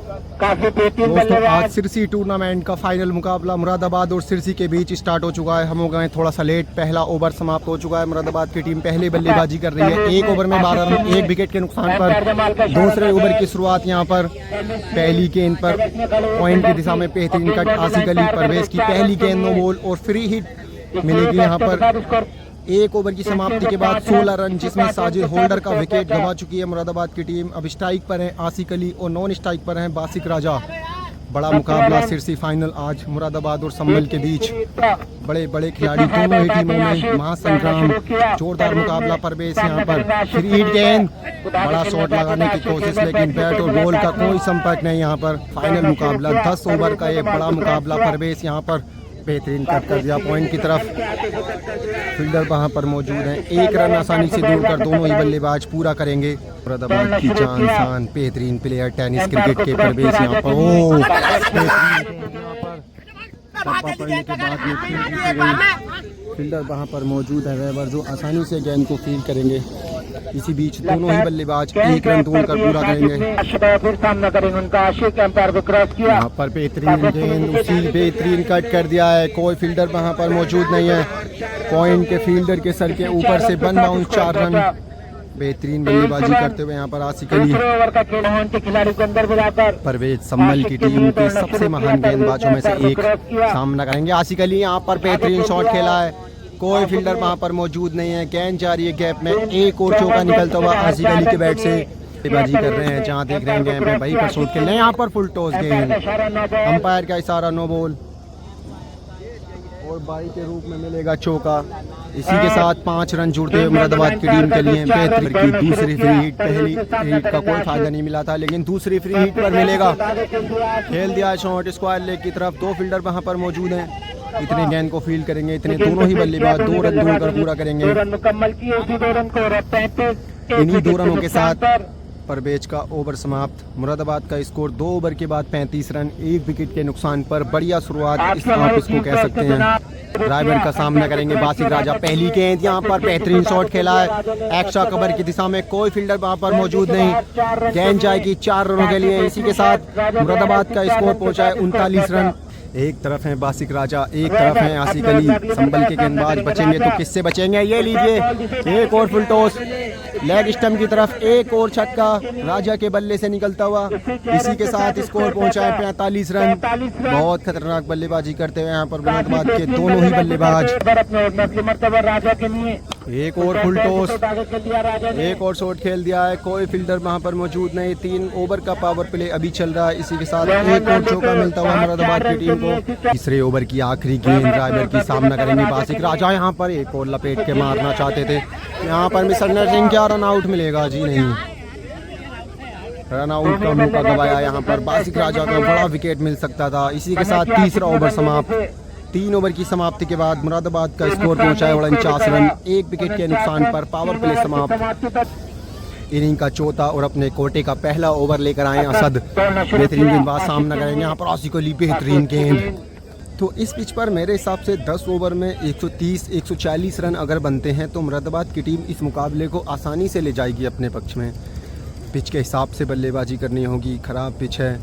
दोस्तों आज सिरसी टूर्नामेंट का फाइनल मुकाबला मुरादाबाद और सिरसी के बीच स्टार्ट हो चुका है। हम हो गए थोड़ा सा लेट, पहला ओवर समाप्त हो चुका है। मुरादाबाद की टीम पहले बल्लेबाजी कर रही है। एक ओवर में 12 रन, 1 विकेट के नुकसान पर दूसरे ओवर की शुरुआत यहाँ पर पहली गेंद पर पॉइंट की दिशा में बेहतरीन कट आसिफ अली परवेज की पहली गेंद नो बॉल और फ्री हिट मिलेगी यहाँ पर। एक ओवर की समाप्ति के बाद 16 रन, जिसमें साजिद होल्डर का विकेट गंवा चुकी है मुरादाबाद की टीम। अब स्ट्राइक पर है आसिफ अली और नॉन स्ट्राइक पर है बासिक राजा। बड़ा मुकाबला सिरसी फाइनल आज मुरादाबाद और संभल के बीच। बड़े बड़े खिलाड़ी दोनों ही टीमों में महासंग्राम, जोरदार मुकाबला। परवेज यहाँ पर फ्री हिट गेंद, बड़ा शॉट लगाने की कोशिश, लेकिन बैट और बॉल का कोई संपर्क नहीं। यहाँ पर फाइनल मुकाबला 10 ओवर का ये बड़ा मुकाबला। परवेज यहाँ पर बेहतरीन कट कर दिया पॉइंट की तरफ। फील्डर वहां पर मौजूद हैं। एक रन आसानी से दूर कर दोनों ही बल्लेबाज पूरा करेंगे। मुरादाबाद की जान शान बेहतरीन प्लेयर टेनिस क्रिकेट के परवेज यहाँ पर पड़ने के बाद फील्डर वहां पर मौजूद है वेबर, जो आसानी से गेंद को फील्ड करेंगे। इसी बीच दोनों ही बल्लेबाज एक रन दूर कर पूरा करेंगे। फिर सामना करेंगे उनका आशिक एम्पायर को क्रॉस किया। यहाँ पर बेहतरीन गेंद, उसी बेहतरीन कट कर दिया है। कोई फील्डर वहाँ पर मौजूद नहीं है। पॉइंट के फील्डर के सर के ऊपर से 1 बाउंस 4 रन। बेहतरीन बल्लेबाजी करते हुए यहाँ पर आसिफ अली। परवेज संभल की टीम के सबसे महान गेंदबाजों में से एक सामना करेंगे। आसिफ अली यहाँ पर बेहतरीन शॉट खेला है। कोई फील्डर वहां पर मौजूद नहीं है। गेंद जा रही है गैप में, एक और चौका निकलता हुआ आसिफ अली के बैट से बल्लेबाजी कर रहे हैं। जहां देख रहे हैं गेंद पे वहीं पर शॉट खेल रहे हैं। यहाँ पर फुल टॉस गेंद, अंपायर का इशारा नो बॉल और बाई के रूप में मिलेगा चौका। इसी के साथ 5 रन जुड़ते हुए मुरादाबाद की टीम के लिए। बेहतरीन की दूसरी फ्री हिट, पहली फ्री हिट का कोई फायदा नहीं मिला था, लेकिन दूसरी फ्री हिट पर मिलेगा। खेल दिया शॉट स्क्वायर लेग की तरफ। 2 फील्डर वहां पर मौजूद हैं। इतने गेंद को फील्ड करेंगे, इतने दोनों ही बल्लेबाज 2 रन दूर कर पूरा करेंगे। इन्हीं 2 रनों के साथ परवेज का ओवर समाप्त। मुरादाबाद का स्कोर 2 ओवर के बाद 35 रन, 1 विकेट के नुकसान पर। बढ़िया शुरुआत आप इसको कह सकते हैं। ड्राइवर का सामना करेंगे बासिक राजा। पहली गेंद यहाँ पर बेहतरीन शॉट खेला है एक्स्ट्रा कवर की दिशा में। कोई फील्डर वहां पर मौजूद नहीं। गेंद जाएगी 4 रनों के लिए। इसी के साथ मुरादाबाद का स्कोर पहुंचा है 39 रन। एक तरफ है बासिक राजा, एक तरफ है आसिफ अली। संभल के गेंदबाज बचेंगे तो किससे बचेंगे? ये लीजिए, एक और फुल टॉस लेग स्टंप की तरफ, एक और छक्का राजा के बल्ले से निकलता हुआ। इसी के साथ स्कोर पहुंचा है 45 रन। बहुत खतरनाक बल्लेबाजी करते हुए यहाँ पर मुरादाबाद के दोनों ही बल्लेबाज। एक और फुल टॉस, एक और शॉट खेल दिया है। कोई फील्डर वहां पर मौजूद नहीं। 3 ओवर का पावर प्ले अभी चल रहा है। इसी के साथ एक और चौका मिलता हुआ मुरादाबाद की टीम को। तीसरे ओवर की आखिरी गेंद ड्राइवर की सामना करेंगे बासिक राजा। यहाँ पर एक और लपेट के मारना चाहते थे। यहाँ पर मिस्टर नरसिंह क्या रन आउट मिलेगा? जी नहीं, रन आउट का मौका गवाया। यहाँ पर बासिक राजा का बड़ा विकेट मिल सकता था। इसी के साथ तीसरा ओवर समाप्त। 3 ओवर की समाप्ति के बाद मुरादाबाद का स्कोर पहुंचा है 49 रन, 1 विकेट के नुकसान पर। पावर प्ले समाप्त। इनिंग का चौथा और अपने कोटे का पहला ओवर लेकर आए असद। बेहतरीन गेंदबाज सामना करेंगे यहाँ पर आसिफ अली। बेहतरीन गेंद। तो इस पिच पर मेरे हिसाब से 10 ओवर में 130-140 रन अगर बनते हैं तो मुरादाबाद की टीम इस मुकाबले को आसानी से ले जाएगी अपने पक्ष में। पिच के हिसाब से बल्लेबाजी करनी होगी। ख़राब पिच है,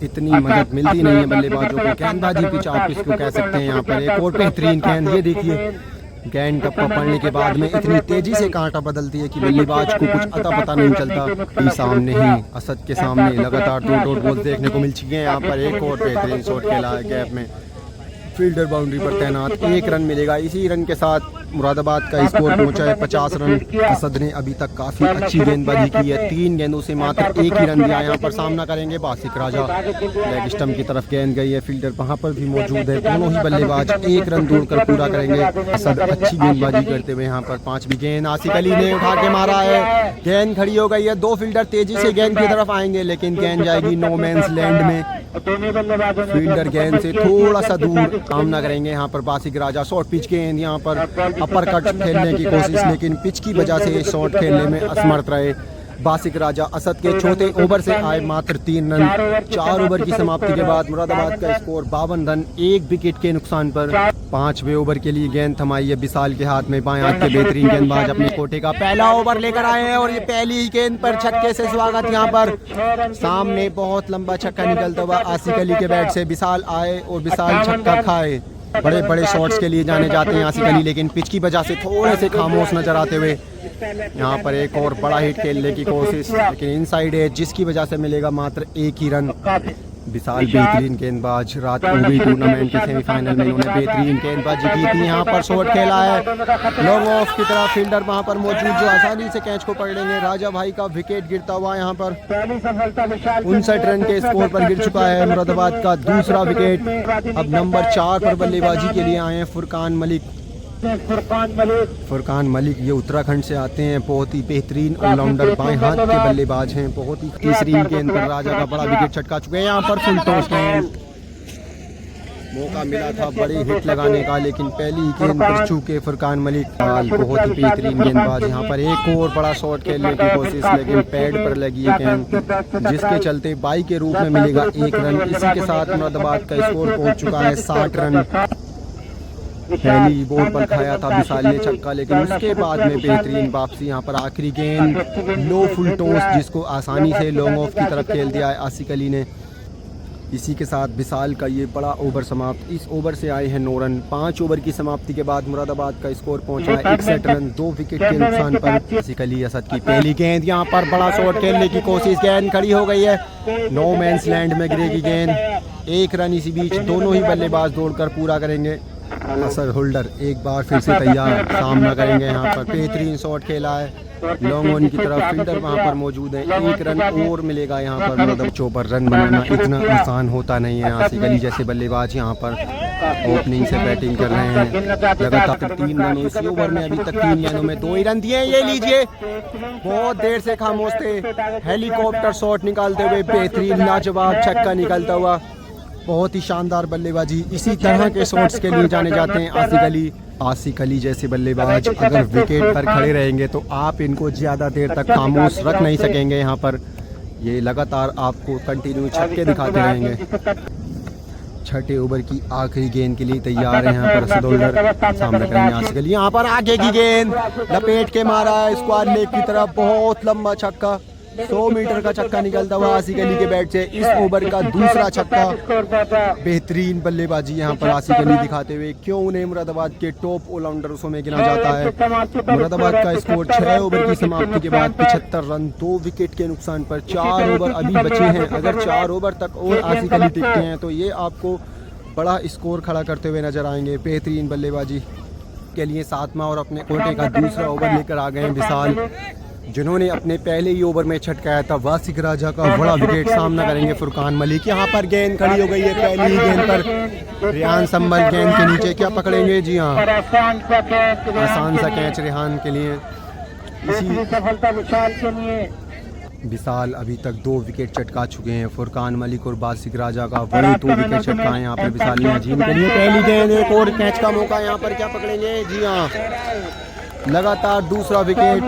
इतनी मदद मिलती नहीं है बल्लेबाजों को। गेंदबाजी पिच आप इसको कह सकते हैं। यहाँ पर एक और बेहतरीन गेंद, ये देखिए गेंद टप्पा पड़ने के बाद में इतनी तेजी से कांटा बदलती है कि बल्लेबाज को कुछ अता पता नहीं चलता। सामने ही असद के सामने लगातार 2 डॉट बॉल देखने को मिल चुकी है। यहाँ पर एक और बेहतरीन शॉट खेला है गैप में। फील्डर बाउंड्री पर तैनात, 1 रन मिलेगा। इसी रन के साथ मुरादाबाद का स्कोर पहुंचा है 50 रन। असद ने अभी तक काफी अच्छी गेंदबाजी की है। 3 गेंदों से मात्र 1 ही रन दिया। यहाँ पर सामना करेंगे बासिक राजा। लेग स्टंप की तरफ गेंद गई है। फील्डर वहां पर भी मौजूद है। दोनों ही बल्लेबाज 1 रन दूर कर पूरा करेंगे। असद अच्छी गेंदबाजी करते हुए यहाँ पर 5वीं गेंद आसिफ अली ने उठा के मारा है। गेंद खड़ी हो गई है। 2 फील्डर तेजी से गेंद की तरफ आएंगे, लेकिन गेंद जाएगी नो मैंस लैंड में। फील्डर गेंद से थोड़ा सा दूर सामना करेंगे यहाँ पर बासिक राजा। शॉर्ट पिच गेंद, यहाँ पर अपर कट खेलने की कोशिश, लेकिन पिच की वजह से शॉट खेलने में असमर्थ रहे। बासिक राजा असद के चौथे ओवर से आए मात्र 3 रन। 4 ओवर की समाप्ति के बाद मुरादाबाद का स्कोर 52 रन 1 विकेट के नुकसान पर। 5वें ओवर के लिए गेंद थमाई है विशाल के हाथ में। बाएं हाथ के बेहतरीन गेंदबाज अपने कोटे का पहला ओवर लेकर आए हैं और ये पहली गेंद पर छक्के से स्वागत। यहाँ पर सामने बहुत लंबा छक्का निकलता हुआ आसिक अली के बैट से विशाल आए और विशाल छक्का खाए। बड़े बड़े शॉट्स के लिए जाने जाते हैं आसिक अली, लेकिन पिच की वजह से थोड़े से खामोश नजर आते हुए यहाँ पर एक और बड़ा हिट खेलने की कोशिश, लेकिन इनसाइड है जिसकी वजह से मिलेगा मात्र 1 ही रन। विशाल बेहतरीन गेंदबाज, रात को हुई टूर्नामेंट के सेमीफाइनल में उन्होंने बेहतरीन गेंदबाजी की थी। यहाँ पर शॉट खेला है लॉन्ग ऑफ की तरफ, फील्डर वहाँ पर मौजूद जो आसानी से कैच को पकड़ लेंगे। राजा भाई का विकेट गिरता हुआ यहाँ पर 59 रन के स्कोर पर गिर चुका है मुरादाबाद का दूसरा विकेट। अब नंबर 4 पर बल्लेबाजी के लिए आए हैं फुरकान मलिक। फुरकान मलिक ये उत्तराखंड से आते हैं, बहुत ही बेहतरीन ऑलराउंडर बाएं हाथ के बल्लेबाज हैं। बहुत ही तीसरी गेंद पर राजा का बड़ा विकेट छटका चुके हैं। यहाँ पर फुल टॉस गेंद, मौका मिला था बड़े हिट लगाने का, लेकिन पहली गेंद पर चूके फुरकान मलिक। बहुत ही बेहतरीन गेंदबाज, यहाँ पर एक और बड़ा शॉट खेलने की कोशिश, लेकिन पैड पर लगी है गेंद जिसके चलते बाई के रूप में मिलेगा 1 रन। इसी के साथ मुरादाबाद का स्कोर पहुँच चुका है 60 रन। पहली बॉल पर खाया था विशाल ने छक्का, लेकिन उसके बाद में बेहतरीन वापसी। यहाँ पर आखिरी गेंद लो फुल टॉस जिसको आसानी से लॉन्ग ऑफ की तरफ खेल दिया है आसिक अली ने। इसी के साथ विशाल का ये बड़ा ओवर समाप्त। इस ओवर से आए हैं 9 रन। 5 ओवर की समाप्ति के बाद मुरादाबाद का स्कोर पहुंचा है 61 रन 2 विकेट के नुकसान पर। आसिक अली असद की पहली गेंद, यहाँ पर बड़ा शॉट खेलने की कोशिश, गेंद खड़ी हो गई है, नो मैंस लैंड में गिरेगी गेंद। 1 रन इसी बीच दोनों ही बल्लेबाज दौड़कर पूरा करेंगे। असर होल्डर एक बार फिर से तैयार, सामना करेंगे। यहाँ पर बेहतरीन शॉट खेला है लॉन्ग ऑन की तरफ, फील्डर वहाँ पर मौजूद है। 1 रन और मिलेगा यहाँ पर। मतलब 54 रन बनाना इतना आसान होता नहीं है। आसिक अली जैसे बल्लेबाज यहाँ पर ओपनिंग से बैटिंग कर रहे हैं। लगातार 3 रन इसी ओवर में, अभी तक 3 गेंदों में 2 ही रन दिए। ये लीजिए, बहुत देर से खामोश थे, हेलीकॉप्टर शॉट निकालते हुए बेहतरीन लाजवाब छक्का निकलता हुआ। बहुत ही शानदार बल्लेबाजी। इसी तरह के शॉट्स के लिए जाने जाते हैं आसिक अली। आसिक अली जैसे बल्लेबाज अगर विकेट पर खड़े रहेंगे तो आप इनको ज़्यादा देर तक खामोश रख नहीं सकेंगे। यहाँ पर ये लगातार आपको कंटिन्यू छक्के दिखाते रहेंगे। 6ठे ओवर की आखिरी गेंद के लिए तैयार है यहाँ पर असद होल्डर, सामना करेंगे आसिक अली। यहाँ पर आगे की गेंद लपेट के मारा है स्क्वायर लेग की तरफ, बहुत लंबा छक्का, 100 मीटर का छक्का निकलता हुआ आसिक अली के बैट से। इस ओवर का दूसरा छक्का। बेहतरीन बल्लेबाजी यहाँ पर आसिक अली दिखाते हुए क्यों उन्हें मुरादाबाद के टॉप ऑलराउंडर्स में गिना जाता है। मुरादाबाद का स्कोर 6 ओवर की समाप्ति के बाद 75 रन 2 विकेट के नुकसान पर। 4 ओवर अभी बचे हैं, अगर 4 ओवर तक और आसिक अली टिकते हैं तो ये आपको बड़ा स्कोर खड़ा करते हुए नजर आएंगे। बेहतरीन बल्लेबाजी के लिए 7वां और अपने कोटे का दूसरा ओवर लेकर आ गए हैं विशाल, जिन्होंने अपने पहले ही ओवर में छटकाया था वासिक राजा का बड़ा विकेट। सामना करेंगे फुरकान मलिक। यहाँ पर गेंद खड़ी हो गई है पहली ही गेंद पर। रेहान संभल गेंद के नीचे क्या पकड़ेंगे? जी हाँ, आसान सा कैच रेहान के लिए। विशाल अभी तक 2 विकेट चटका चुके हैं। फुरकान मलिक और बासिक राजा का बड़े 2 विकेट चटकाए यहाँ पर विशाल ने अजीम के लिए। पहली गेंद, एक और कैच का मौका, यहाँ पर क्या पकड़ेंगे? जी हाँ, लगातार दूसरा विकेट।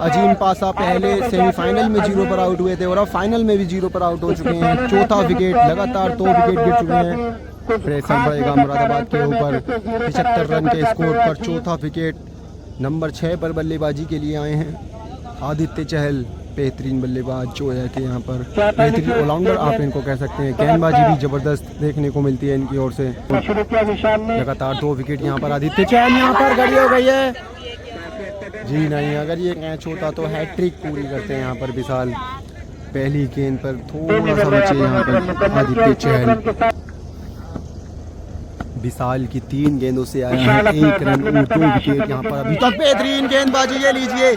अजीम पासा पहले सेमीफाइनल में 0 पर आउट हुए थे और अब फाइनल में भी 0 पर आउट हो चुके हैं। चौथा विकेट, लगातार 2 विकेट गिर चुके हैं। प्रेशर बढ़ेगा मुरादाबाद के ऊपर। 75 रन के स्कोर पर चौथा विकेट। नंबर 6 पर बल्लेबाजी के लिए आए हैं आदित्य चहल, बेहतरीन बल्लेबाज जो है कि यहाँ पर बेहतरीन ऑलराउंडर आप इनको कह सकते हैं। गेंदबाजी भी जबरदस्त देखने को मिलती है इनकी ओर से। लगातार 2 विकेट यहाँ पर आदित्य चहल। यहाँ पर गड़ी हो गई है, जी नहीं, अगर ये कैच होता तो हैट्रिक पूरी करते हैं यहाँ पर विशाल। पहली गेंद पर थोड़ा सा बचे यहाँ पर आदित्य चहल। विशाल की 3 गेंदों से आया है 1 रन और 2 विकेट यहाँ पर अभी तक। बेहतरीन गेंदबाजी, ये लीजिए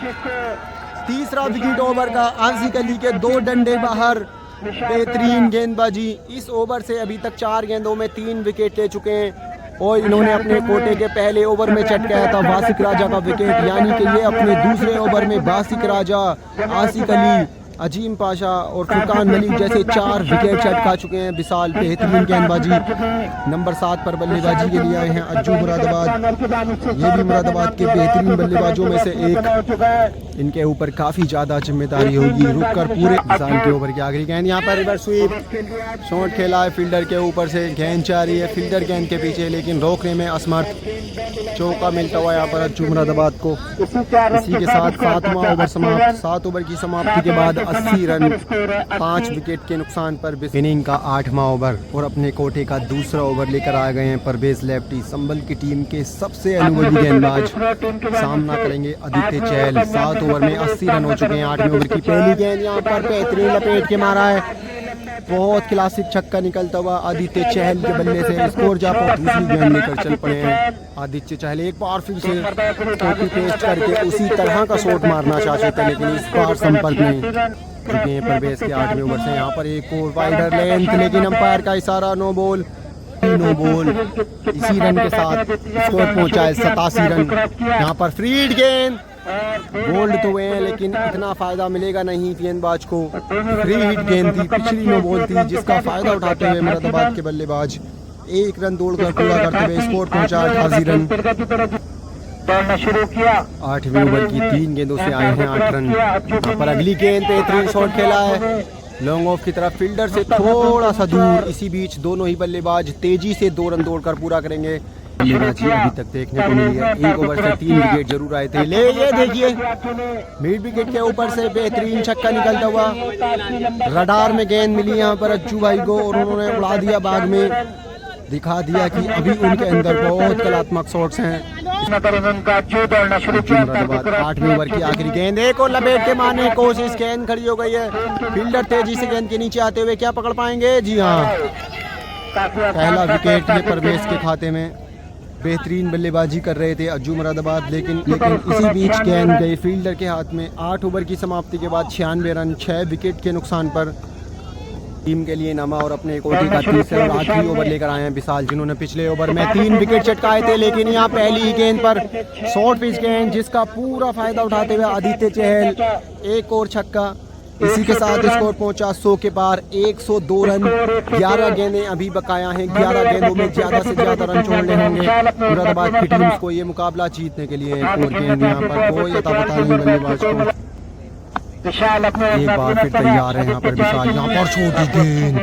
तीसरा विकेट ओवर का। आसिक अली के 2 डंडे बाहर, बेहतरीन गेंदबाजी। इस ओवर से अभी तक 4 गेंदों में 3 विकेट ले चुके हैं और इन्होंने अपने कोटे के पहले ओवर में चटकाया था वासिक राजा का विकेट, यानी कि ये अपने दूसरे ओवर में वासिक राजा, आसिक अली अजीम पाशा और फुरकान मलिक जैसे 4 विकेट चटका चुके हैं। विशाल बेहतरीन गेंदबाजी। नंबर 7 पर बल्लेबाजी के लिए आए हैं अज्जू मुरादाबाद। ये भी मुरादाबाद के बेहतरीन बल्लेबाजों में से एक। इनके ऊपर काफ़ी ज़्यादा जिम्मेदारी होगी। रुक कर पूरे विशाल के ऊपर की आखिरी गेंद, यहाँ पर रिवर्स स्वीप शॉट खेला है फील्डर के ऊपर से। गेंद जा रही है फील्डर गेंद के पीछे, लेकिन रोकने में असमर्थ। चौका मिलता हुआ यहाँ पर अज्जू मुरादाबाद को। इसी के साथ 7वां ओवर समाप्त। 7 ओवर की समाप्ति के बाद 80 रन 5 विकेट के नुकसान पर इनिंग का 8वां ओवर और अपने कोटे का दूसरा ओवर लेकर आ गए हैं परवेज लेफ्टी। संभल की टीम के सबसे अनुभवी गेंदबाज सामना करेंगे आदित्य चहल। 7 ओवर में 80 रन हो चुके हैं। 8वें ओवर की पहली गेंद यहाँ पर बेहतरीन लपेट के मारा है। बहुत क्लासिक छक्का निकलता हुआ आदित्य चहल के बल्ले से। स्कोर जा पर दूसरी गेंद लेकर चल पड़े हैं आदित्य चहल। एक बार फिर से कॉपी पेस्ट करके उसी तरह का शॉट मारना चाहते थे, लेकिन इस बार संपर्क नहीं चुके हैं परवेज के 8वें ओवर से। यहाँ पर एक और वाइडर लेंथ, लेकिन अंपायर का इशारा नो बॉल। इसी रन के साथ स्कोर पहुंचा है 87 रन। यहाँ पर फ्रीड गेंद बोल्ड तो हुए हैं, लेकिन इतना फायदा मिलेगा नहीं गेंदबाज को। फ्री हिट गेंद थी, पिछली नो बॉल थी, जिसका फायदा उठाते हुए मुरादाबाद के बल्लेबाज 1 रन दौड़कर पूरा करते हुए स्कोर पहुंचा 88 रन। शुरू किया। 8वें ओवर की 3 गेंदों से आए हैं 8 रन। यहाँ पर अगली गेंद बेहतरीन शॉट खेला है लॉन्ग ऑफ की तरफ, फील्डर से थोड़ा सा दूर। इसी बीच दोनों ही बल्लेबाज तेजी से 2 रन दौड़कर पूरा करेंगे। बल्लेबाजी अभी तक देखने को मिली है। 1 ओवर से 3 विकेट जरूर आए थे, ले ये देखिए मिड विकेट के ऊपर से बेहतरीन छक्का निकलता हुआ। रडार में गेंद मिली यहाँ पर अज्जू भाई को और उन्होंने उड़ा दिया बाग में। दिखा दिया कि अभी उनके अंदर बहुत कलात्मक शॉट्स हैं। 8वें ओवर की आखिरी गेंद, एक और लपेट के मारने की कोशिश, गेंद खड़ी हो गई है। फील्डर तेजी से गेंद के नीचे आते हुए क्या पकड़ पाएंगे? जी हाँ, पहला विकेट ये परवेज के खाते में। बेहतरीन बल्लेबाजी कर रहे थे अज्जू मुरादाबाद, लेकिन इसी बीच गेंद गई फील्डर के हाथ में। 8 ओवर की समाप्ति के बाद 96 रन 6 विकेट के नुकसान पर टीम के लिए नामा और अपने कोटे का तीसरा और आखिरी ओवर लेकर आए हैं विशाल, जिन्होंने पिछले ओवर में 3 विकेट चटकाए थे। लेकिन यहाँ पहली ही गेंद पर शॉर्ट पिच गेंद, जिसका पूरा फायदा उठाते हुए आदित्य चहल एक और छक्का। इसी के साथ स्कोर पहुंचा 100 के पार। 102 रन 11 गेंदें अभी बकाया हैं। 11 गेंदों में ज्यादा से ज्यादा रन छोड़ने होंगे मुरादाबाद की टीम को ये मुकाबला जीतने के लिए। एक और गेंद यहाँ पर कोई अता पता नहीं बल्लेबाज को। एक बार फिर तैयार है यहाँ पर विशाल। यहाँ पर छोटी गेंद,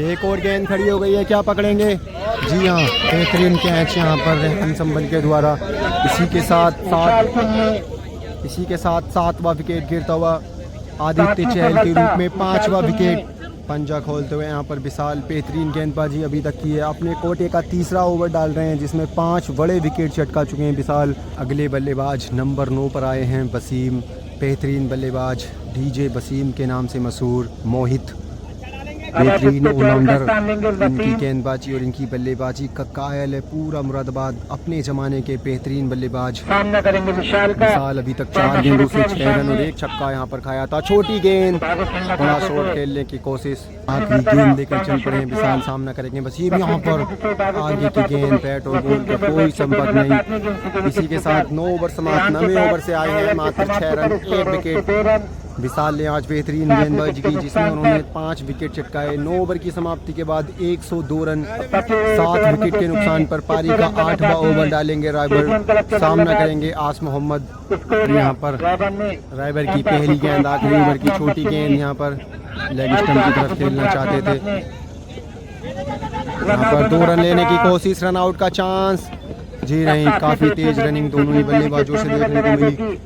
एक और गेंद खड़ी हो गई है, क्या पकड़ेंगे? जी हाँ, बेहतरीन कैच यहाँ पर रेहान संभल के द्वारा। इसी के साथ 7वां विकेट गिरता हुआ आदित्य चहल के रूप में 5वां विकेट पंजा खोलते हुए यहाँ पर विशाल। बेहतरीन गेंदबाजी अभी तक की है। अपने कोटे का तीसरा ओवर डाल रहे हैं, जिसमें 5 बड़े विकेट चटका चुके हैं विशाल। अगले बल्लेबाज नंबर 9 पर आए हैं वसीम। बेहतरीन बल्लेबाज डीजे वसीम के नाम से मशहूर मोहित, बेहतरीन ऑलराउंडर। इनकी गेंदबाजी और इनकी बल्लेबाजी का कायल है पूरा मुरादाबाद। अपने जमाने के बेहतरीन बल्लेबाज। विशाल अभी तक 4 गेंदों से 6 रन और 1 छक्का यहाँ पर खाया था। छोटी गेंद, बड़ा शॉट खेलने की कोशिश। आखिरी गेंद लेकर चल पड़े विशाल, सामना करेंगे वसीम। यहाँ पर आगे की गेंद बैट और बॉल का कोई संपर्क नहीं। इसी के साथ 9 ओवर समाप्त। 9वें ओवर से आए हैं मात्र 6 रन 1 विकेट। विशाल ने आज बेहतरीन गेंदबाजी की, जिसमें उन्होंने 5 विकेट चटकाए। 9 ओवर की समाप्ति के बाद 102 रन 7 विकेट के नुकसान पर पारी का 8वां ओवर डालेंगे रायबर। सामना करेंगे आस मोहम्मद। यहाँ पर रायबर की पहली गेंद, आखिरी ओवर की छोटी गेंद, यहाँ पर लेग स्टंप की तरफ खेलना चाहते थे। यहाँ पर 2 रन लेने की कोशिश, रन आउट का चांस। जी नहीं, काफ़ी तेज रनिंग दोनों ही बल्लेबाजों से देखने को मिली।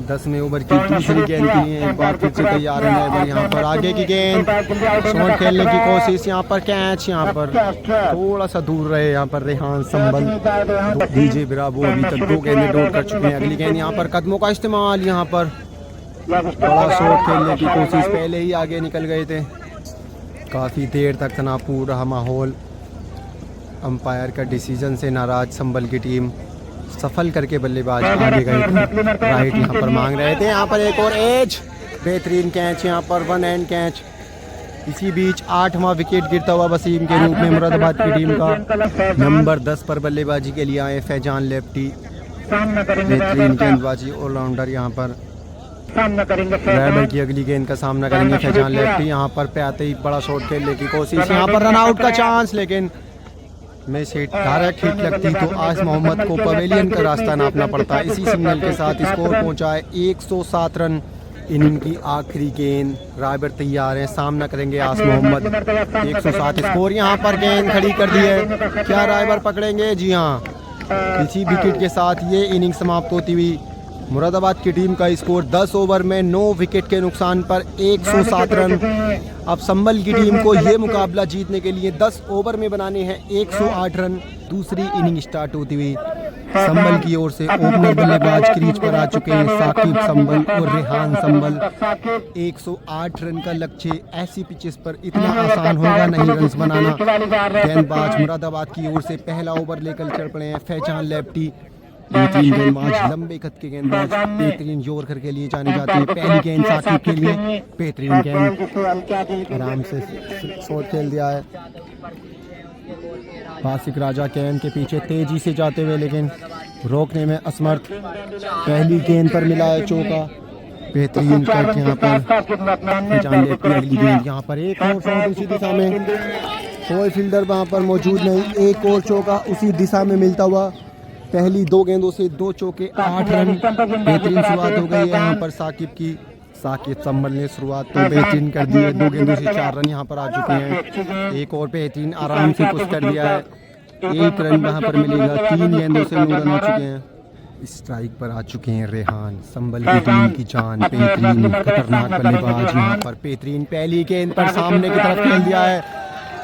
10वें ओवर की तीसरी गेंद के लिए एक बार फिर से तैयार है रायबर। यहाँ पर आगे की गेंद, शॉट खेलने की कोशिश, यहाँ पर कैच। यहाँ पर थोड़ा सा दूर रहे यहाँ पर रेहान संभल। डीजे ब्रावो अभी तक 2 गेंदें डॉट कर चुके हैं। अगली गेंद यहाँ पर कदमों का इस्तेमाल, यहाँ पर बड़ा शॉट खेलने की कोशिश, पहले ही आगे निकल गए थे। काफ़ी देर तक तनावपूर्ण रहा माहौल। अंपायर का डिसीजन से नाराज संभल की टीम सफल करके बल्लेबाज आगे गए थे। राइट यहाँ पर मांग रहे थे। यहाँ पर एक और एज, बेहतरीन कैच यहाँ पर, 1 हैंड कैच। इसी बीच 8वां विकेट गिरता हुआ वसीम के रूप में मुरादाबाद की टीम का। नंबर 10 पर बल्लेबाजी के लिए आए फैजान लेफ्टी। बेहतरीन गेंदबाजी ऑलराउंडर यहाँ पर सामना करेंगे रायबर की अगली गेंद का सामना करेंगे फैजान लेफ्टी। यहाँ पर पे आते ही बड़ा शॉट खेलने की कोशिश, यहाँ पर रन आउट का चांस, लेकिन मिस हिट, डायरेक्ट हिट लगती तो आज मोहम्मद को पवेलियन का रास्ता नापना पड़ता। इसी सिग्नल के साथ स्कोर पहुंचा है 107 रन। इनिंग की आखिरी गेंद, रायबर तैयार है, सामना करेंगे आस मोहम्मद। 107 स्कोर, यहाँ पर गेंद खड़ी कर दी है, क्या रायबर पकड़ेंगे? जी हाँ, इसी विकेट के साथ ये इनिंग समाप्त होती हुई मुरादाबाद की टीम का स्कोर 10 ओवर में 9 विकेट के नुकसान पर 107 रन। अब संभल की टीम को ये मुकाबला जीतने के लिए 10 ओवर में बनाने हैं 108 रन। दूसरी इनिंग स्टार्ट होती हुई संभल की ओर से ओपनर बल्लेबाज क्रीज पर आ चुके हैं साकिब संभल और रेहान संभल। 108 रन का लक्ष्य ऐसी पिचेस पर इतना आसान होगा नहीं रन्स बनाना। गेंदबाज मुरादाबाद की ओर से पहला ओवर लेकर चल पड़े हैं फैजान लेफ्टी। बेहतरीन गेंदबाज, लंबे कद के गेंदबाज, बेहतरीन यॉर्कर के लिए जाने जाते हैं। पहली गेंद साकिब के लिए, बेहतरीन गेंद, आराम से शॉट खेल दिया है। बासिक राजा गेंद के पीछे तेजी से जाते हुए लेकिन रोकने में असमर्थ। पहली गेंद पर मिला है चौका, बेहतरीन कट यहाँ पर फैजान लेफ्टी। अगली गेंद, यहाँ पर एक और शॉट उसी दिशा में, कोई फील्डर वहाँ पर मौजूद नहीं, एक और चौका उसी दिशा में मिलता हुआ। पहली 2 गेंदों से 2 चौके, 8 रन। बेहतरीन शुरुआत हो गई है यहाँ पर साकिब की। साकिब संभल ने शुरुआत तो बेहतरीन कर दी है, 2 गेंदों से 4 रन यहाँ पर आ चुके हैं। एक और बेहतरीन आराम से पुश कर दिया है, 1 रन वहाँ पर मिलेगा। 3 गेंदों से 9 रन हो चुके हैं। स्ट्राइक पर आ चुके हैं रेहान, संभल की टीम की जान, बेहतरीन खतरनाक बल्लेबाज यहाँ पर। बेहतरीन पहली गेंद पर सामने की तरफ खेल दिया है,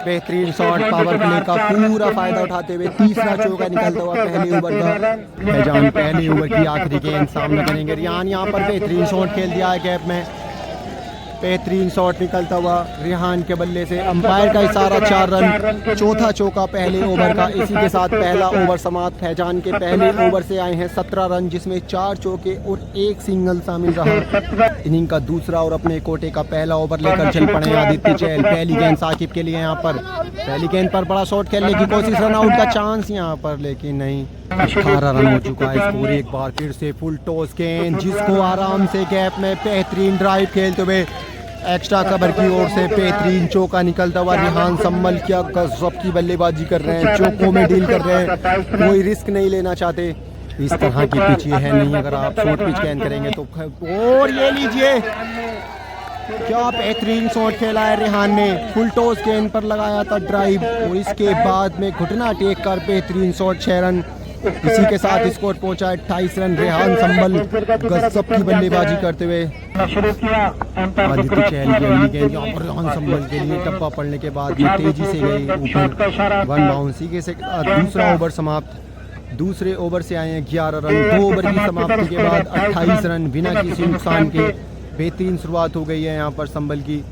बेहतरीन शॉट, पावर प्ले का पूरा फायदा उठाते हुए तीसरा चौका निकलता हुआ पहले ओवर का। फैजान पहले ओवर की आखिरी गेंद सामना करेंगे रेहान। यहाँ पर बेहतरीन शॉट खेल दिया है गैप में, बेहतरीन शॉट निकलता हुआ रेहान के बल्ले से। अंपायर का इशारा, 4 रन, चौथा चौका पहले ओवर का। इसी के साथ पहला ओवर समाप्त। फैजान के पहले ओवर से आए हैं 17 रन, जिसमें 4 चौके और 1 सिंगल शामिल रहा। इनिंग का दूसरा और अपने कोटे का पहला ओवर लेकर चल पड़े आदित्य चहल। पहली गेंद साकिब के लिए, यहाँ पर पहली गेंद पर बड़ा शॉट खेलने की कोशिश, रन आउट का चांस यहाँ पर, लेकिन नहीं। 18 रन हो चुका है स्कोर। एक बार फिर से फुल टॉस गेंद, जिसको आराम से गैप में बेहतरीन ड्राइव खेलते हुए एक्स्ट्रा कवर की ओर से बेहतरीन चौका निकलता हुआ। रेहान संभल क्या गजब की बल्लेबाजी कर रहे हैं, चौकों में डील कर रहे हैं, कोई रिस्क नहीं लेना चाहते। इस तरह की पिच ये है नहीं, अगर आप शॉर्ट पिच कैन करेंगे तो। और ये लीजिए, क्या बेहतरीन शॉट खेला है रेहान ने, फुल टॉस गेंद पर लगाया था ड्राइव और इसके बाद में घुटना टेक कर बेहतरीन शॉट, 6 रन। इसी के साथ स्कोर पहुंचा 28 रन। रेहान संभल गजब की बल्लेबाजी करते हुए। आदित्य चहल की अगली गेंद, यहाँ पर रेहान संभल के लिए टप्पा पड़ने के बाद ये तेजी से गई ऊपर, 1 बाउंस। इसी के दूसरा ओवर समाप्त। दूसरे ओवर से आए हैं 11 रन। 2 ओवर की समाप्ति के बाद 28 रन बिना किसी नुकसान के। बेहतरीन शुरुआत हो गई है यहाँ पर संभल की।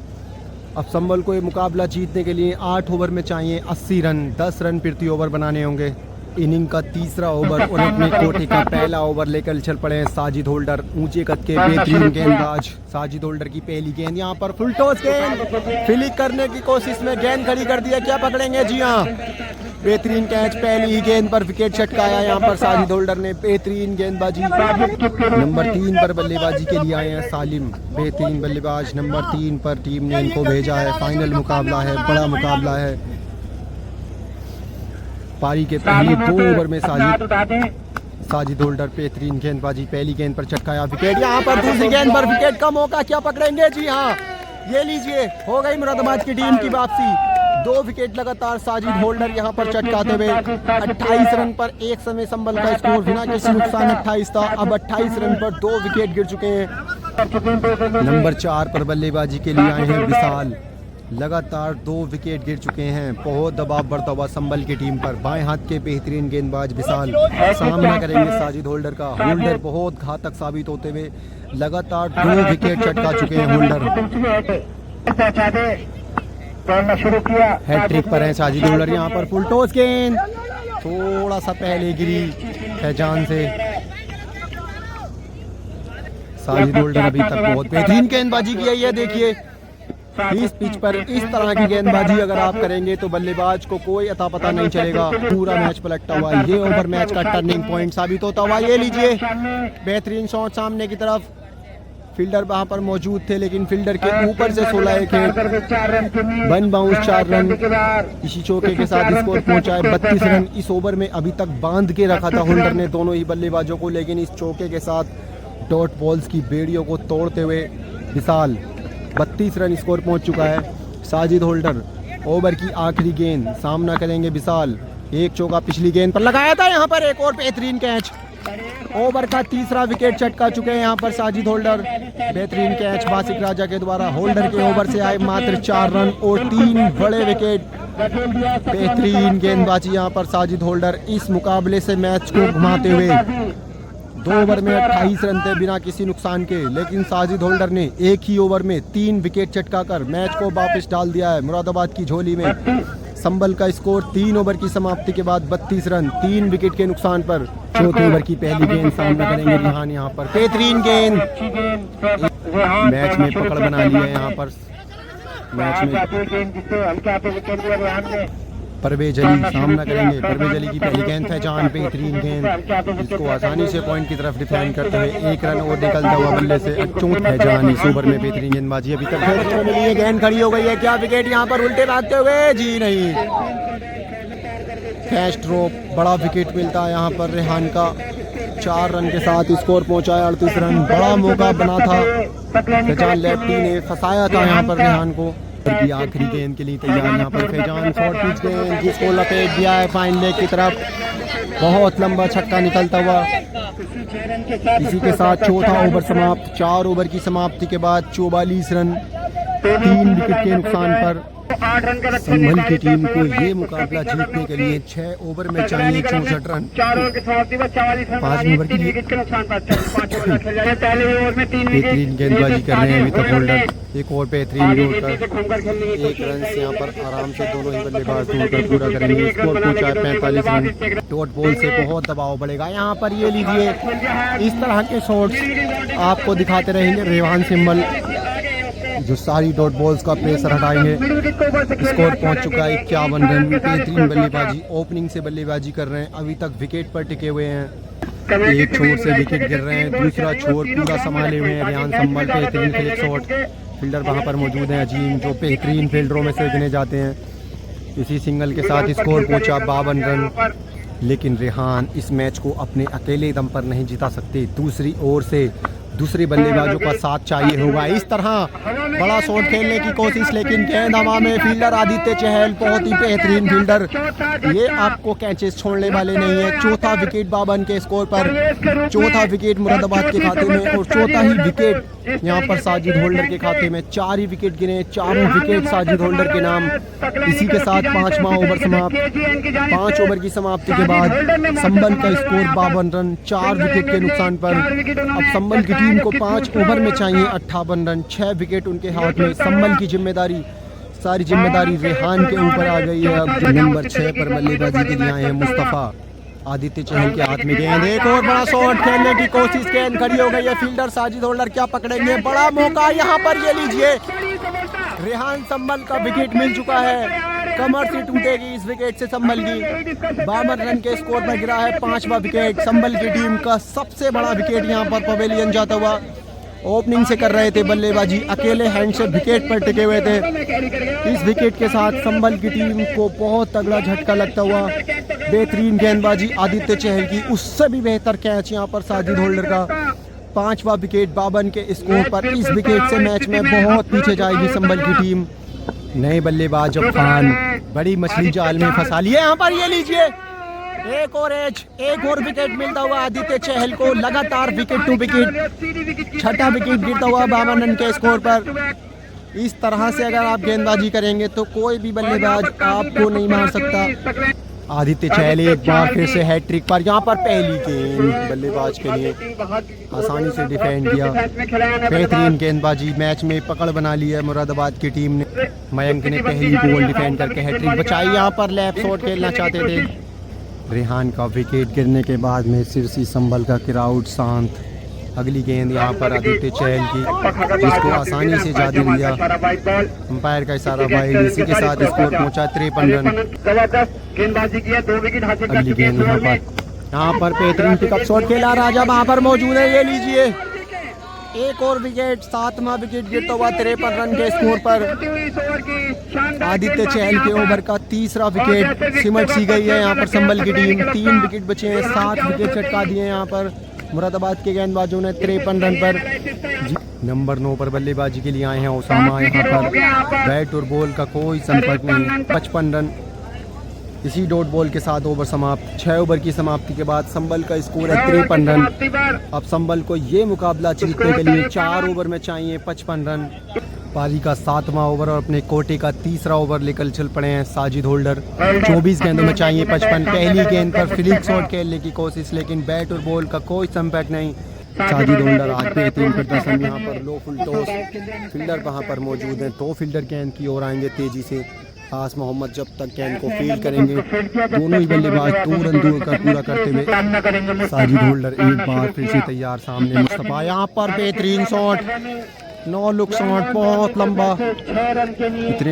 अब संभल को ये मुकाबला जीतने के लिए 8 ओवर में चाहिए 80 रन, 10 रन प्रति ओवर बनाने होंगे। इनिंग का तीसरा ओवर और अपने कोटे का पहला ओवर लेकर चल पड़े हैं साजिद होल्डर, ऊंचे कद के बेहतरीन गेंदबाज। साजिद होल्डर की पहली गेंद, यहाँ पर फुल टॉस गेंद, फील्डिंग करने की कोशिश में गेंद खड़ी कर दिया, क्या पकड़ेंगे? जी हाँ, बेहतरीन कैच, पहली ही गेंद पर विकेट छटकाया यहाँ पर साजिद होल्डर ने। बेहतरीन गेंदबाजी। नंबर 3 पर बल्लेबाजी के लिए आए हैं सालिम, बेहतरीन बल्लेबाज। नंबर 3 पर टीम ने इनको भेजा है। फाइनल मुकाबला है, बड़ा मुकाबला है। पारी के पहले 2 ओवर में साजिद होल्डर बेहतरीन गेंदबाजी, पहली गेंद पर छटकाया, विकेट। यहाँ पर दूसरी गेंद पर विकेट का मौका, क्या पकड़ेंगे? जी हाँ, ये लीजिए, हो गई मुरादाबाद की टीम की वापसी। 2 विकेट लगातार साजिद होल्डर यहाँ पर चटकाते हुए। 28 रन पर एक समय संभल का स्कोर बिना किसी नुकसान 28 था। अब 28 रन पर 2 विकेट गिर चुके हैं। नंबर 4 पर बल्लेबाजी के लिए आए हैं विशाल, लगातार 2 विकेट गिर चुके हैं। बहुत दबाव बढ़ता हुआ संभल की टीम पर। बाएं हाथ के बेहतरीन गेंदबाज विशाल सामना करेंगे साजिद होल्डर का। होल्डर बहुत घातक साबित होते हुए लगातार 2 विकेट चटका चुके हैं होल्डर। हैट्रिक पर है साजिद होल्डर। यहाँ पर फुल टॉस गेंद थोड़ा सा पहले गिरी फैजान से। साजिद होल्डर अभी तक बहुत बेहतरीन गेंदबाजी की है। ये देखिए, इस पिच पर इस तरह की गेंदबाजी अगर आप करेंगे तो बल्लेबाज को कोई अता पता नहीं चलेगा। पूरा मैच पलटता हुआ, ये ओवर मैच का टर्निंग पॉइंट साबित होता हुआ। ये लीजिए, बेहतरीन शॉट सामने की तरफ, फील्डर वहां पर मौजूद थे, लेकिन फील्डर के ऊपर से 16 एक है, 1 बाउंस 4 रन। इसी चौके के साथ स्कोर पहुंचा है 32 रन। इस ओवर में अभी तक बांध के रखा था होल्डर ने दोनों ही बल्लेबाजों को, लेकिन इस चौके के साथ डॉट बॉल्स की बेड़ियों को तोड़ते हुए विशाल 32 रन स्कोर पहुंच चुका है। साजिद होल्डर ओवर की आखिरी गेंद, सामना करेंगे विशाल। एक चौका पिछली गेंद पर लगाया था, यहाँ पर एक और बेहतरीन कैच। ओवर का तीसरा विकेट चटका चुके हैं यहाँ पर साजिद होल्डर। बेहतरीन कैच बासिक राजा के द्वारा। होल्डर के ओवर से आए मात्र 4 रन और 3 बड़े विकेट। बेहतरीन गेंदबाजी यहाँ पर साजिद होल्डर। इस मुकाबले से मैच को घुमाते हुए 2 ओवर में 28 रन थे बिना किसी नुकसान के, लेकिन साजिद होल्डर ने एक ही ओवर में 3 विकेट चटकाकर मैच को वापस डाल दिया है मुरादाबाद की झोली में। संभल का स्कोर 3 ओवर की समाप्ति के बाद 32 रन 3 विकेट के नुकसान पर। चौथे ओवर की पहली गेंद, सामना करेंगे रिहान यहाँ पर। बेहतरीन गेंद, मैच में पकड़ बना ली है यहाँ पर। मैच में परवेज अली सामना करेंगे। परवेज अली की पहली गेंद फैजान, बेहतरीन गेंद, जिसको आसानी से पॉइंट की तरफ डिफेंड करते हुए 1 रन और निकलता हुआ बल्ले से चौथ फैजान। इस ओवर में बेहतरीन गेंदबाजी अभी तक मिली है। गेंद खड़ी हो गई है, क्या विकेट यहाँ पर उल्टे भागते हुए? जी नहीं, कैच ड्रॉप। बड़ा विकेट मिलता है यहाँ पर रेहान का। 4 रन के साथ स्कोर पहुंचा है 38 रन। बड़ा मौका बना था, फैजान लेफ्टी ने फंसाया था यहाँ पर रेहान को। की आखिरी गेंद के लिए तैयार यहाँ पर फैजान। शॉर्ट पिच गेंद, जिसको लपेट दिया है फाइन लेग की तरफ। बहुत लंबा छक्का निकलता हुआ। इसी के साथ चौथा ओवर समाप्त। 4 ओवर की समाप्ति के बाद 44 रन 3 विकेट के नुकसान पर। संभल की टीम को ये मुकाबला जीतने के लिए 6 ओवर में चाहिए 64 रन। 5 ओवर की बेहतरीन गेंदबाजी कर रहे हैं अभी तक होल्डर। एक और बेहतरीन जोड़कर 1 रन से यहाँ पर आराम से दोनों ही बल्लेबाज तोड़कर पूरा करेंगे। स्कोर पहुंचा है 45 रन। डॉट बॉल से बहुत दबाव बढ़ेगा यहाँ पर। ये लीजिए, इस तरह के शॉट्स आपको दिखाते रहेंगे रेहान सिंबल, जो सारी डॉट बॉल्स का प्रेशर हटाएंगे। स्कोर पहुंच चुका है 51 रन। बेहतरीन बल्लेबाजी, ओपनिंग से बल्लेबाजी कर रहे हैं, अभी तक विकेट पर टिके हुए हैं। एक छोर से विकेट गिर रहे हैं, दूसरा छोर पूरा संभाले हुए हैं रेहान संभल। बेहतरीन क्लिक शॉट, फील्डर वहां पर मौजूद हैं अजीम, जो बेहतरीन फील्डरों में से गिने जाते हैं। इसी सिंगल के साथ स्कोर पहुंचा 52 रन। लेकिन रेहान इस मैच को अपने अकेले दम पर नहीं जिता सकते। दूसरी ओर से दूसरे बल्लेबाजों का साथ चाहिए होगा। इस तरह बड़ा शॉट खेलने की कोशिश, लेकिन गेंद हवा में। फील्डर आदित्य चहल बहुत ही बेहतरीन फील्डर, ये आपको कैचेस छोड़ने वाले नहीं है। चौथा विकेट 52 के स्कोर पर। चौथा विकेट मुरादाबाद के खाते में और चौथा ही विकेट यहाँ पर साजिद होल्डर के खाते में। 4 ही विकेट गिने, चारों विकेट साजिद होल्डर के नाम। इसी के साथ 5वां ओवर समाप्त। 5 ओवर की समाप्ति के बाद संभल का स्कोर 52 रन 4 विकेट के नुकसान पर। अब संभल की टीम को 5 ओवर में चाहिए 58 रन। 6 विकेट उनके हाथ में। संभल की जिम्मेदारी, सारी जिम्मेदारी रेहान के ऊपर आ गई है। अब जो नंबर 6 पर बल्लेबाजी के लिए आए हैं मुस्तफा। आदित्य चहल के हाथ में गेंद, एक और बड़ा शॉट खेलने की कोशिश, गेंद खड़ी हो गई है। फील्डर साजिद होल्डर क्या पकड़ेंगे? बड़ा मौका यहाँ पर, ये लीजिए, रेहान संभल का विकेट मिल चुका है। कमर से टूटेगी इस विकेट से संभल की। 52 रन के स्कोर पर गिरा है 5वां विकेट। संभल की टीम का सबसे बड़ा विकेट यहाँ पर पवेलियन जाता हुआ। ओपनिंग से कर रहे थे बल्लेबाजी, अकेले हैंड से विकेट पर टिके हुए थे। इस विकेट के साथ संभल की टीम को बहुत तगड़ा झटका लगता हुआ। बेहतरीन गेंदबाजी आदित्य चहल की, उससे भी बेहतर कैच यहाँ पर साजिद होल्डर का। 5वां विकेट 52 के स्कोर पर। इस विकेट से मैच में बहुत पीछे जाएगी संभल की टीम। नए बल्लेबाज अफगान बड़ी मछली जाल में फंसा लिए यहाँ पर। ये लीजिए, एक और एज, एक और विकेट मिलता हुआ आदित्य चहल को। लगातार विकेट टू विकेट, 6ठा विकेट गिरता हुआ 52 रन के स्कोर पर। इस तरह से अगर आप गेंदबाजी करेंगे तो कोई भी बल्लेबाज आपको नहीं मार सकता। आदित्य चहल एक बार फिर से हैट्रिक पर। यहाँ पर पहली गेंद बल्लेबाज के लिए आसानी से डिफेंड किया। बेहतरीन गेंदबाजी, मैच में पकड़ बना ली है मुरादाबाद की टीम ने। मयंक ने पहली बॉल डिफेंड करके हैट्रिक बचाई। यहाँ पर लैप शॉट खेलना चाहते थे। रेहान का विकेट गिरने के बाद में सिरसी संभल का क्राउड शांत। अगली गेंद यहाँ पर आदित्य चहल की, जिसको आसानी से जा दिया अंपायर का इशारा वाइड। इसी के साथ स्कोर पहुंचा 53 रन। अगली गेंद यहाँ पर बेहतरीन पिकअप शॉट खेला राजा वहां पर मौजूद है। ये लीजिए, एक और विकेट, 7वां विकेट गिरता हुआ 53 रन के स्कोर पर। आदित्य चहल के ओवर का तीसरा विकेट सिमट सी गई है यहाँ पर संभल की टीम। 3 विकेट बचे हैं, 7 विकेट चटका दिए हैं यहाँ पर मुरादाबाद के गेंदबाजों ने 53 रन पर। नंबर 9 पर बल्लेबाजी के लिए आए हैं ओसामा। यहाँ पर बैट और बॉल का कोई संपर्क नहीं। 55 रन इसी डॉट बॉल के साथ ओवर समाप्त। 6 ओवर की समाप्ति के बाद संभल का स्कोर है 53 रन। अब संभल को ये मुकाबला जीतने के लिए 4 ओवर में चाहिए 55 रन। पारी का 7वां ओवर और अपने कोटे का तीसरा ओवर लेकर चल पड़े हैं साजिद होल्डर। 24 गेंदों में चाहिए 55। पहली गेंद पर फ्लिक शॉट खेलने की कोशिश, लेकिन बैट और बॉल का कोई संपर्क नहीं। साजिद होल्डर आज बेहतरीन प्रदर्शन। यहाँ पर लो फुल टॉस, फील्डर वहाँ पर मौजूद हैं। 2 फील्डर गेंद की ओर आएंगे तेजी से। आस मोहम्मद जब तक गेंद को फील्ड करेंगे, दोनों ही बल्लेबाज 2 रन दूर कर पूरा करते हुए। साजिद होल्डर एक बार फिर से तैयार। सामने मुस्तफा, यहाँ पर बेहतरीन शॉट, 9 लुक शॉट, बहुत लंबा।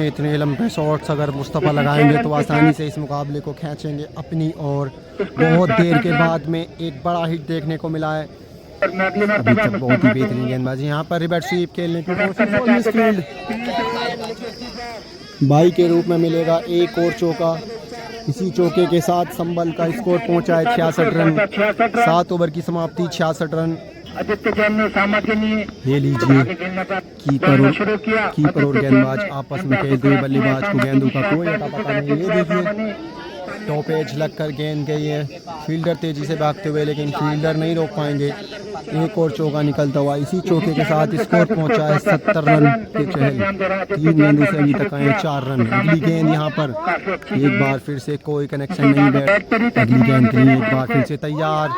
इतने लंबे शॉट्स अगर मुस्तफा लगाएंगे तो आसानी से इस मुकाबले को खींचेंगे अपनी ओर। बहुत देर के बाद में एक बड़ा हिट देखने को मिला है। अभी तक बहुत ही बेहतरीन गेंदबाजी। यहाँ पर रिवर्स स्वीप खेलने की कोशिश, फील्ड बाई के रूप में मिलेगा एक और चौका। इसी चौके के साथ संभल का स्कोर पहुंचा है 66 रन। 7 ओवर की समाप्ति, 66 रन। ये लीजिए कीपर और गेंदबाज आपस में खेलते हुए। बल्लेबाज को गेंदों का कोई पता नहीं। ये देखिए टॉप एज लगकर गेंद गई है। फील्डर तेजी से भागते हुए, लेकिन फील्डर नहीं रोक पाएंगे। एक और चौका निकलता हुआ। इसी चौके के साथ स्कोर पहुंचा है 70 रन के चहल। 3 गेंदों से अभी तक आए 4 रन। अगली गेंद यहाँ पर एक बार फिर से कोई कनेक्शन नहीं बैठ। अगली गेंद के लिए एक बार फिर से तैयार।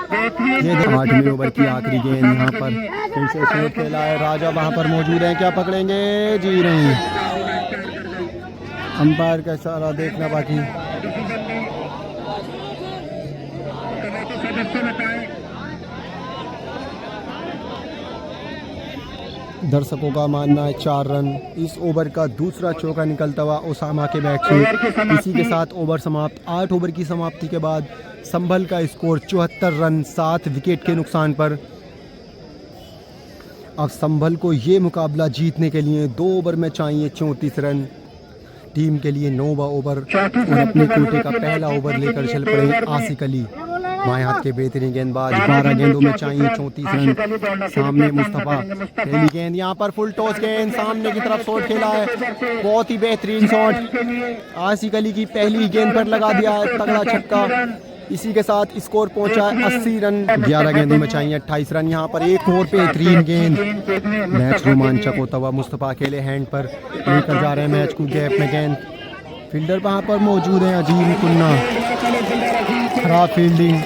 ये 8वें ओवर की आखिरी गेंद यहाँ पर फिर से शॉट खेला है। राजा वहाँ पर मौजूद हैं, क्या पकड़ेंगे? जी नहीं, अंपायर का इशारा देखना बाकी। दर्शकों का मानना है 4 रन। इस ओवर का दूसरा चौका निकलता हुआ ओसामा के बैट से। इसी के साथ ओवर समाप्त। 8 ओवर की समाप्ति के बाद संभल का स्कोर 74 रन 7 विकेट के नुकसान पर। अब संभल को ये मुकाबला जीतने के लिए 2 ओवर में चाहिए 34 रन। टीम के लिए 9वां ओवर और अपने कोटे का पहला ओवर लेकर चल पड़े आसिक अली। बाएं हाथ के बेहतरीन गेंदबाज। 12 गेंदों में चाहिए 34 रन। सामने मुस्तफा, पहली गेंद यहाँ पर फुल टॉस गेंद, सामने की तरफ शॉट खेला है। बहुत ही बेहतरीन शॉट। आसिक अली की पहली गेंद पर लगा दिया है तगड़ा छक्का। इसी के साथ स्कोर पहुंचा है 80 रन। 11 गेंदों में चाहिए 28 रन। यहाँ पर एक और बेहतरीन गेंद। मैच रोमांचक होता हुआ मुस्तफा अकेले हैंड पर लेकर जा रहे हैं मैच को। गैप में गेंद, फील्डर वहाँ पर मौजूद है अजीम कुन्ना। खराब फील्डिंग,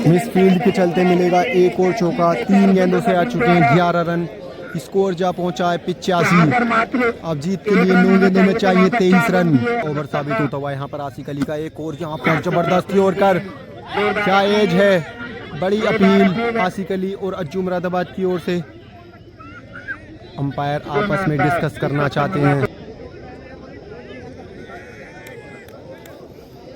मिस फील्ड के चलते मिलेगा एक और चौका। 3 गेंदों से आ चुके हैं 11 रन। स्कोर जा पहुंचा है 85। अब जीत के लिए 9 गेंदों में चाहिए 23 रन। ओवर साबित होता हुआ यहाँ पर आसिक अली का एक और यहाँ पर जबरदस्ती और कर, क्या एज है। बड़ी अपील आसिक अली और अज्जू मुरादाबाद की ओर से। अंपायर आपस में डिस्कस करना चाहते हैं।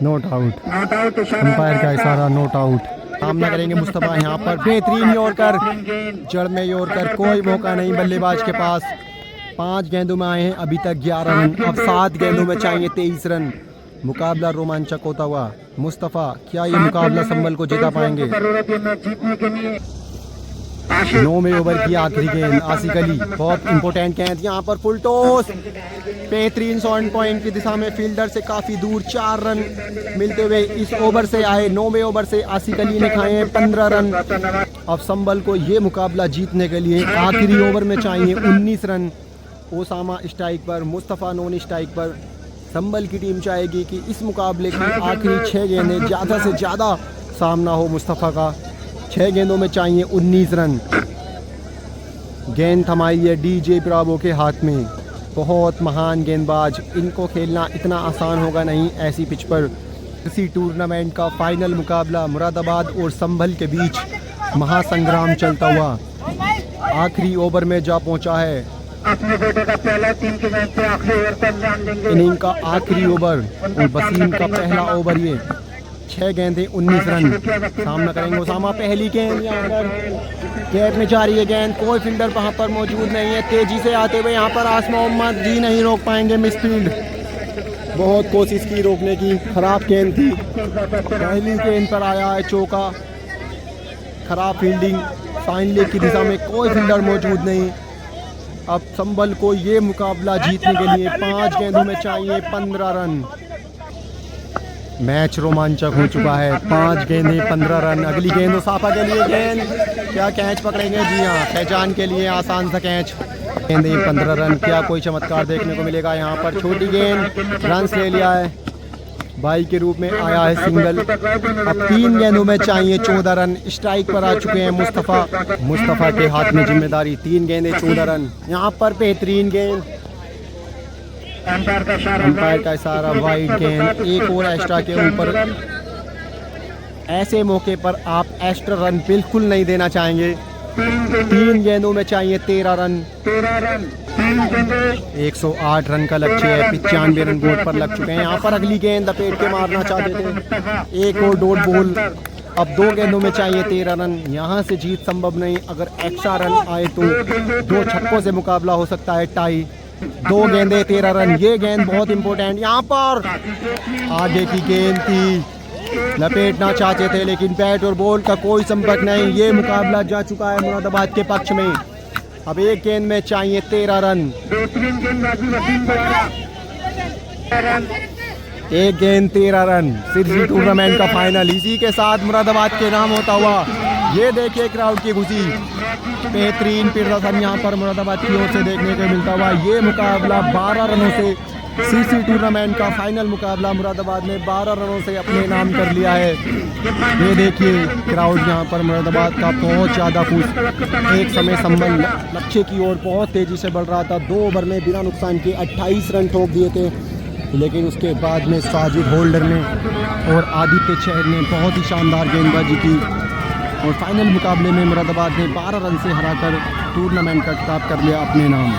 नॉट आउट, अंपायर का इशारा नॉट आउट। सामना करेंगे मुस्तफा। यहाँ पर बेहतरीन यॉर्कर, जड़ में यॉर्कर, कोई मौका नहीं बल्लेबाज के पास। 5 गेंदों में आए हैं अभी तक 11 रन। अब 7 गेंदों में चाहिए 23 रन। मुकाबला रोमांचक होता हुआ। मुस्तफा, क्या ये मुकाबला संभल को जिता पाएंगे? 9वें ओवर की आखिरी गेंद। आसिक अली, बहुत इंपॉर्टेंट गेंद। यहाँ पर फुल टॉस, बेहतरीन शॉट पॉइंट की दिशा में, फील्डर से काफी दूर। 4 रन मिलते हुए इस ओवर से आए। 9वें ओवर से आसिक अली ने खाए हैं 15 रन। अब संभल को ये मुकाबला जीतने के लिए आखिरी ओवर में चाहिए 19 रन। ओसामा स्ट्राइक पर, मुस्तफा नॉन स्ट्राइक पर। संभल की टीम चाहेगी कि इस मुकाबले की आखिरी 6 गेंदें ज़्यादा से ज़्यादा सामना हो मुस्तफा का। 6 गेंदों में चाहिए 19 रन। गेंद थमाई है डीजे ब्रावो के हाथ में। बहुत महान गेंदबाज, इनको खेलना इतना आसान होगा नहीं ऐसी पिच पर। इसी टूर्नामेंट का फाइनल मुकाबला मुरादाबाद और संभल के बीच महासंग्राम चलता हुआ आखिरी ओवर में जा पहुंचा है। इनिंग का आखिरी ओवर और वसीम का पहला ओवर ये। 6 गेंदें 19 रन। सामना करेंगे उसामा, पहली गेंद यहाँ पर गैप में जा रही है गेंद, कोई फील्डर वहाँ पर मौजूद नहीं है। तेजी से आते हुए यहाँ पर आसम मोहम्मद जी नहीं रोक पाएंगे, मिस फील्ड। बहुत कोशिश की रोकने की, खराब गेंद थी। पहली गेंद पर आया है चौका, खराब फील्डिंग। फाइन लेग की दिशा में कोई फील्डर मौजूद नहीं। अब संभल को ये मुकाबला जीतने के लिए 5 गेंदों में चाहिए 15 रन। मैच रोमांचक हो चुका है, 5 गेंदें 15 रन। अगली गेंद उसाफा के लिए, गेंद क्या कैच पकड़ेंगे? जी हाँ, पहचान के लिए आसान सा कैच। गेंदें 15 रन, क्या कोई चमत्कार देखने को मिलेगा यहाँ पर? छोटी गेंद, रन ले लिया है, बाई के रूप में आया है सिंगल। अब 3 गेंदों में चाहिए 14 रन। स्ट्राइक पर आ चुके हैं मुस्तफ़ा के हाथ में जिम्मेदारी। 3 गेंदें 14 रन। यहाँ पर बेहतरीन गेंद, अंपायर का इशारा, वाइड गेंद, एक और एक्स्ट्रा के ऊपर। ऐसे मौके पर आप एक्स्ट्रा रन बिल्कुल नहीं देना चाहेंगे। 3 गेंदों में चाहिए 13 रन। 108 रन का लक्ष्य है, 95 रन बोर्ड पर लग चुके हैं। यहाँ पर अगली गेंद लपेट के मारना चाहते थे, एक और डॉट बॉल। अब 2 गेंदों में चाहिए 13 रन। यहाँ से जीत संभव नहीं, अगर एक्स्ट्रा रन आए तो 2 छक्कों से मुकाबला हो सकता है टाई। 2 गेंदें 13 रन, ये गेंद बहुत इंपॉर्टेंट। यहाँ पर आगे की गेंद थी, लपेटना चाहते थे लेकिन बैट और बॉल का कोई संपर्क नहीं। ये मुकाबला जा चुका है मुरादाबाद के पक्ष में। अब 1 गेंद में चाहिए 13 रन। 1 गेंद 13 रन। सिरसी टूर्नामेंट का फाइनल इसी के साथ मुरादाबाद के नाम होता हुआ। ये देखिए क्राउड की खुशी, बेहतरीन प्रदर्शन यहाँ पर मुरादाबाद की ओर से देखने को मिलता हुआ। ये मुकाबला 12 रनों से, सीसी टूर्नामेंट का फाइनल मुकाबला मुरादाबाद ने 12 रनों से अपने नाम कर लिया है। ये देखिए क्राउड यहाँ पर मुरादाबाद का बहुत ज़्यादा खुश। एक समय संभल लक्ष्य की ओर बहुत तेज़ी से बढ़ रहा था। 2 ओवर में बिना नुकसान के 28 रन ठोक दिए थे, लेकिन उसके बाद में साजिद होल्डर ने और आदित्य चहर ने बहुत ही शानदार गेंदबाजी की और फाइनल मुकाबले में मुरादाबाद ने 12 रन से हराकर टूर्नामेंट का खिताब कर लिया अपने नाम।